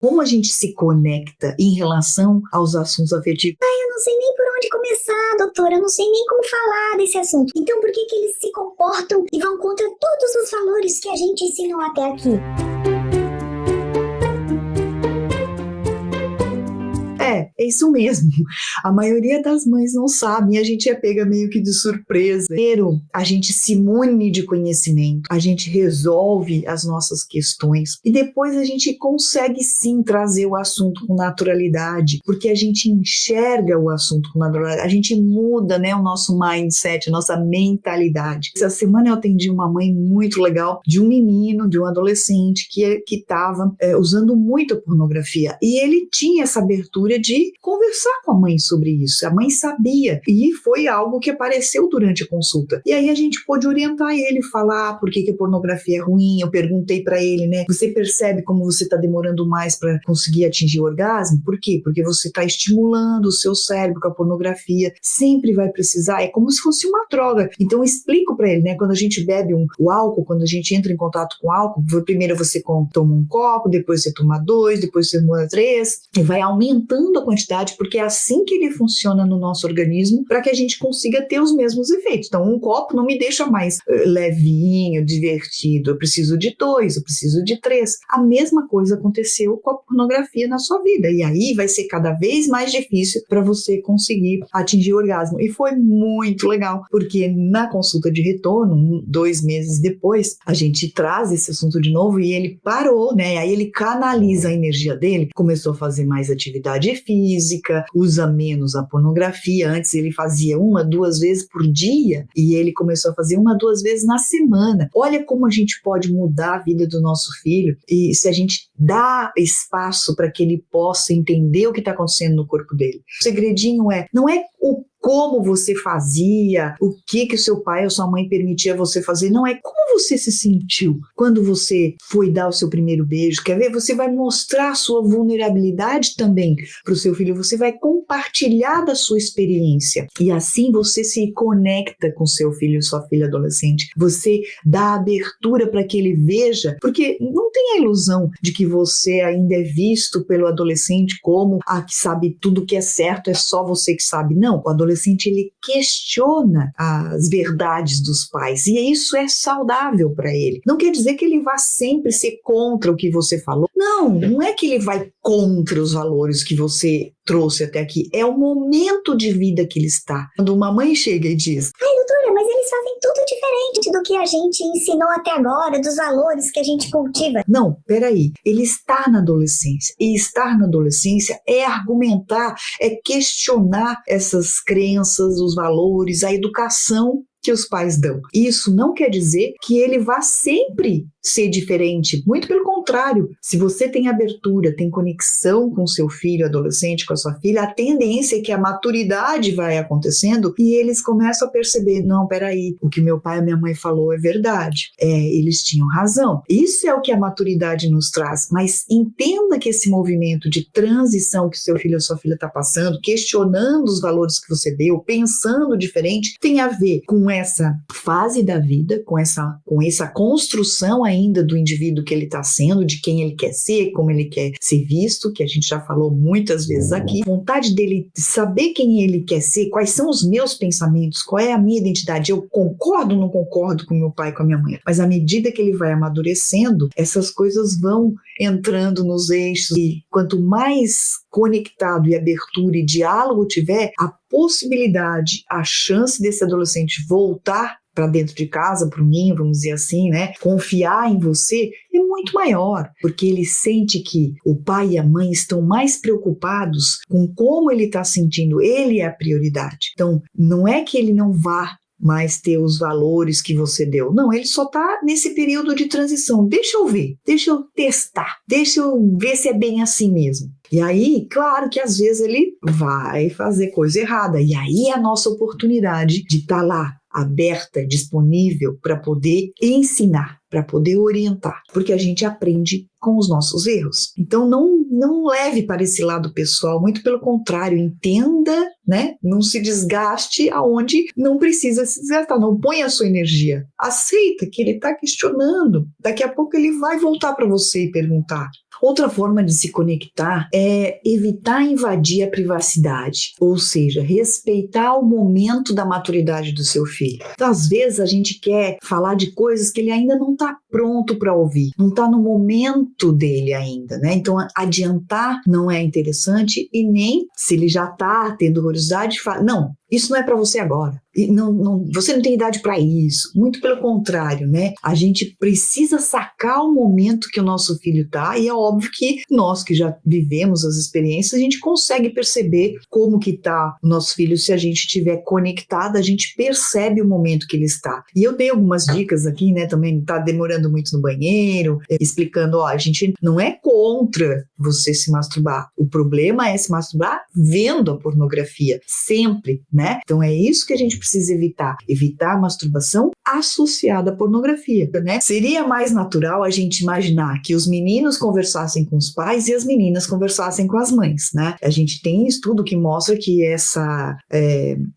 Como a gente se conecta em relação aos assuntos afetivos? Eu não sei nem por onde começar, doutora, eu não sei nem como falar desse assunto. Então por que eles se comportam e vão contra todos os valores que a gente ensinou até aqui? É isso mesmo. A maioria das mães não sabe, e a gente é pega meio que de surpresa. Primeiro, a gente se mune de conhecimento, a gente resolve as nossas questões e depois a gente consegue sim trazer o assunto com naturalidade, porque a gente enxerga o assunto com naturalidade, a gente muda, né, o nosso mindset, a nossa mentalidade. Essa semana eu atendi uma mãe muito legal de um menino, de um adolescente que estava usando muito a pornografia e ele tinha essa abertura de conversar com a mãe sobre isso. A mãe sabia e foi algo que apareceu durante a consulta. E aí a gente pôde orientar ele, falar por que a pornografia é ruim. Eu perguntei para ele, né? Você percebe como você está demorando mais para conseguir atingir o orgasmo? Por quê? Porque você está estimulando o seu cérebro com a pornografia. Sempre vai precisar. É como se fosse uma droga. Então eu explico para ele, né? Quando a gente bebe o álcool, quando a gente entra em contato com álcool, primeiro você toma um copo, depois você toma 2, depois você toma 3 e vai aumentando a quantidade, porque é assim que ele funciona no nosso organismo para que a gente consiga ter os mesmos efeitos. Então, um copo não me deixa mais levinho, divertido. Eu preciso de 2, eu preciso de 3. A mesma coisa aconteceu com a pornografia na sua vida. E aí vai ser cada vez mais difícil para você conseguir atingir o orgasmo. E foi muito legal, porque na consulta de retorno, 2 meses depois, a gente traz esse assunto de novo e ele parou, né? Aí ele canaliza a energia dele, começou a fazer mais atividade física, usa menos a pornografia. Antes ele fazia 1, 2 vezes por dia e ele começou a fazer 1, 2 vezes na semana. Olha como a gente pode mudar a vida do nosso filho e se a gente dá espaço para que ele possa entender o que está acontecendo no corpo dele. O segredinho não é o como você fazia, o que o seu pai ou sua mãe permitia você fazer, não é como você se sentiu quando você foi dar o seu primeiro beijo. Quer ver? Você vai mostrar a sua vulnerabilidade também para o seu filho, você vai compartilhar da sua experiência e assim você se conecta com seu filho ou sua filha adolescente, você dá abertura para que ele veja, porque não tem a ilusão de que você ainda é visto pelo adolescente como que sabe tudo que é certo, é só você que sabe. Não, o adolescente ele questiona as verdades dos pais e isso é saudável para ele. Não quer dizer que ele vá sempre ser contra o que você falou. Não é que ele vai contra os valores que você trouxe até aqui. É o momento de vida que ele está. Quando uma mãe chega e diz: ai, doutora, mas eles fazem tudo diferente do que a gente ensinou até agora, dos valores que a gente cultiva. Não, peraí. Ele está na adolescência. E estar na adolescência é argumentar, é questionar essas crenças, os valores, a educação que os pais dão. Isso não quer dizer que ele vá sempre ser diferente, muito pelo contrário. Se você tem abertura, tem conexão com seu filho adolescente, com a sua filha, a tendência é que a maturidade vai acontecendo e eles começam a perceber, não, peraí, o que meu pai e minha mãe falou é verdade, eles tinham razão. Isso é o que a maturidade nos traz, mas entenda que esse movimento de transição que seu filho ou sua filha está passando, questionando os valores que você deu, pensando diferente, tem a ver com essa fase da vida, com essa construção ainda do indivíduo que ele está sendo, de quem ele quer ser, como ele quer ser visto, que a gente já falou muitas vezes aqui. A vontade dele de saber quem ele quer ser, quais são os meus pensamentos, qual é a minha identidade. Eu concordo ou não concordo com meu pai e com a minha mãe? Mas à medida que ele vai amadurecendo, essas coisas vão entrando nos eixos e quanto mais conectado e abertura e diálogo tiver, a possibilidade, a chance desse adolescente voltar para dentro de casa, para o ninho, vamos dizer assim, né? Confiar em você é muito maior, porque ele sente que o pai e a mãe estão mais preocupados com como ele está sentindo, ele é a prioridade. Então, não é que ele não vá mais ter os valores que você deu. Não, ele só está nesse período de transição. Deixa eu ver, deixa eu testar, deixa eu ver se é bem assim mesmo. E aí, claro que às vezes ele vai fazer coisa errada. E aí é a nossa oportunidade de estar lá, aberta, disponível para poder ensinar, para poder orientar, porque a gente aprende com os nossos erros. Então não leve para esse lado pessoal, muito pelo contrário, entenda, né? Não se desgaste aonde não precisa se desgastar, não ponha a sua energia. Aceita que ele está questionando, daqui a pouco ele vai voltar para você e perguntar: Outra forma de se conectar é evitar invadir a privacidade, ou seja, respeitar o momento da maturidade do seu filho. Então, às vezes, a gente quer falar de coisas que ele ainda não está pronto para ouvir, não está no momento dele ainda, né? Então, adiantar não é interessante e nem se ele já está tendo curiosidade, fala, não, isso não é para você agora. Você não tem idade para isso. Muito pelo contrário, né? A gente precisa sacar o momento que o nosso filho está e é óbvio que nós que já vivemos as experiências, a gente consegue perceber como que está o nosso filho. Se a gente estiver conectado, a gente percebe o momento que ele está. E eu dei algumas dicas aqui, né? Também está demorando muito no banheiro, explicando, ó, a gente não é contra você se masturbar. O problema é se masturbar vendo a pornografia, sempre, né? Então é isso que a gente precisa evitar a masturbação associada à pornografia, né? Seria mais natural a gente imaginar que os meninos conversassem com os pais e as meninas conversassem com as mães, né? A gente tem estudo que mostra que essa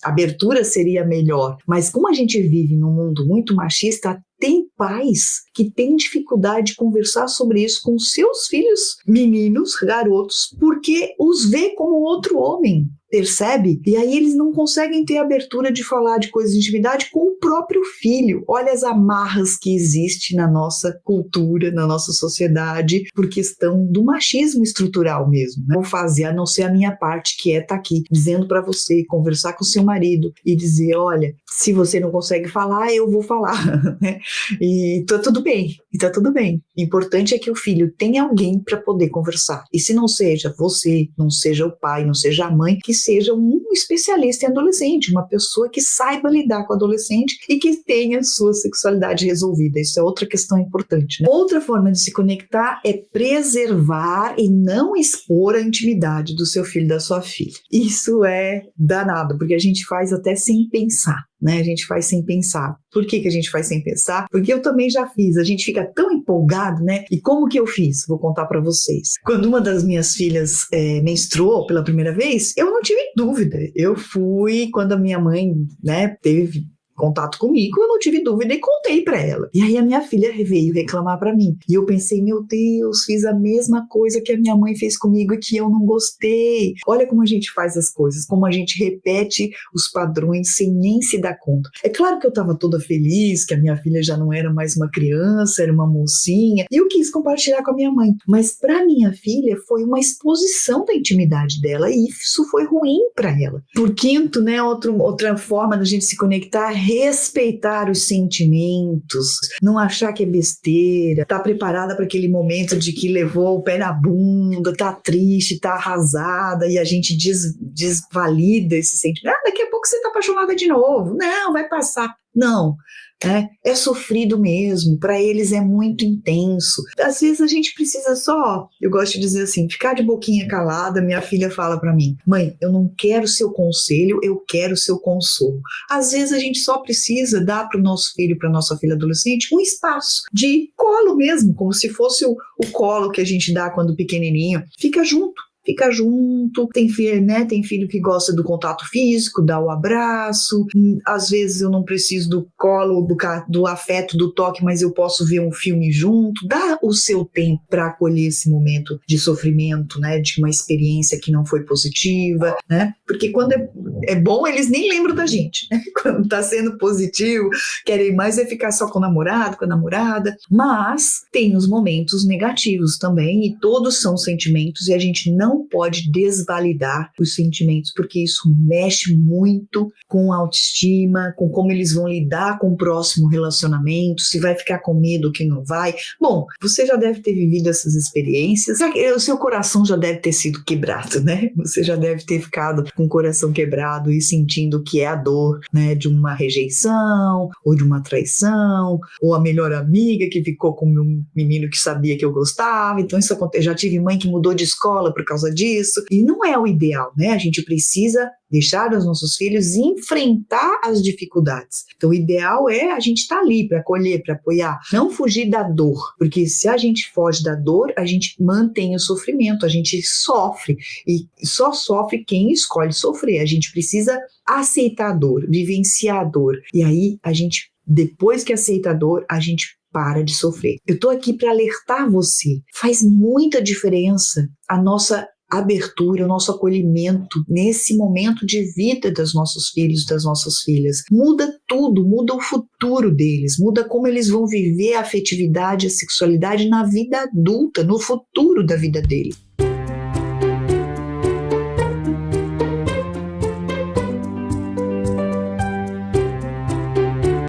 abertura seria melhor, mas como a gente vive num mundo muito machista, tem pais que têm dificuldade de conversar sobre isso com seus filhos, meninos, garotos, porque os vê como outro homem, percebe? E aí eles não conseguem ter abertura de falar de coisas de intimidade com o próprio filho. Olha as amarras que existem na nossa cultura, na nossa sociedade, por questão do machismo estrutural mesmo, né? Vou fazer, a não ser a minha parte, que é estar aqui dizendo para você, conversar com seu marido e dizer, olha, se você não consegue falar, eu vou falar, né? E tá tudo bem, O importante é que o filho tenha alguém para poder conversar. E se não seja você, não seja o pai, não seja a mãe, que seja um especialista em adolescente, uma pessoa que saiba lidar com o adolescente e que tenha sua sexualidade resolvida. Isso é outra questão importante, né? Outra forma de se conectar é preservar e não expor a intimidade do seu filho e da sua filha. Isso é danado, porque a gente faz até sem pensar, né? A gente faz sem pensar. Por que a gente faz sem pensar? Porque eu também já fiz. A gente fica tão empolgado, né? E como que eu fiz? Vou contar para vocês. Quando uma das minhas filhas menstruou pela primeira vez, eu não tive dúvida. Eu fui, quando a minha mãe, né, teve contato comigo, eu não tive dúvida e contei para ela. E aí a minha filha veio reclamar para mim. E eu pensei, meu Deus, fiz a mesma coisa que a minha mãe fez comigo e que eu não gostei. Olha como a gente faz as coisas, como a gente repete os padrões sem nem se dar conta. É claro que eu estava toda feliz, que a minha filha já não era mais uma criança, era uma mocinha, e eu quis compartilhar com a minha mãe. Mas para minha filha foi uma exposição da intimidade dela e isso foi ruim para ela. Por quinto, né, outra forma da gente se conectar, respeitar os sentimentos, não achar que é besteira, tá preparada para aquele momento de que levou o pé na bunda, tá triste, tá arrasada e a gente desvalida esse sentimento. Daqui a pouco você tá apaixonada de novo. Não, vai passar. Não. É sofrido mesmo, para eles é muito intenso. Às vezes a gente precisa só, eu gosto de dizer assim, ficar de boquinha calada. Minha filha fala para mim, mãe, eu não quero seu conselho, eu quero seu consolo. Às vezes a gente só precisa dar para o nosso filho, para nossa filha adolescente, um espaço de colo mesmo, como se fosse o colo que a gente dá quando pequenininho. Fica junto, tem filho que gosta do contato físico, dá o abraço, às vezes eu não preciso do colo, do afeto, do toque, mas eu posso ver um filme junto, dá o seu tempo para acolher esse momento de sofrimento, né, de uma experiência que não foi positiva, né, porque quando é bom, eles nem lembram da gente, né? Quando tá sendo positivo, querem mais ficar só com o namorado, com a namorada, mas tem os momentos negativos também, e todos são sentimentos, e a gente não pode desvalidar os sentimentos, porque isso mexe muito com a autoestima, com como eles vão lidar com o próximo relacionamento, se vai ficar com medo ou que não vai. Bom, você já deve ter vivido essas experiências, o seu coração já deve ter sido quebrado, né? Você já deve ter ficado com o coração quebrado e sentindo que é a dor, né, de uma rejeição, ou de uma traição, ou a melhor amiga que ficou com um menino que sabia que eu gostava. Então isso acontece. Já tive mãe que mudou de escola por causa disso, e não é o ideal, né? A gente precisa deixar os nossos filhos enfrentar as dificuldades. Então o ideal é a gente estar ali para acolher, para apoiar, não fugir da dor, porque se a gente foge da dor, a gente mantém o sofrimento, a gente sofre, e só sofre quem escolhe sofrer. A gente precisa aceitar a dor, vivenciar a dor, e aí a gente, depois que aceita a dor, a gente para de sofrer. Eu tô aqui para alertar você. Faz muita diferença a nossa abertura, o nosso acolhimento nesse momento de vida dos nossos filhos, das nossas filhas. Muda tudo, muda o futuro deles, muda como eles vão viver a afetividade, a sexualidade na vida adulta, no futuro da vida deles.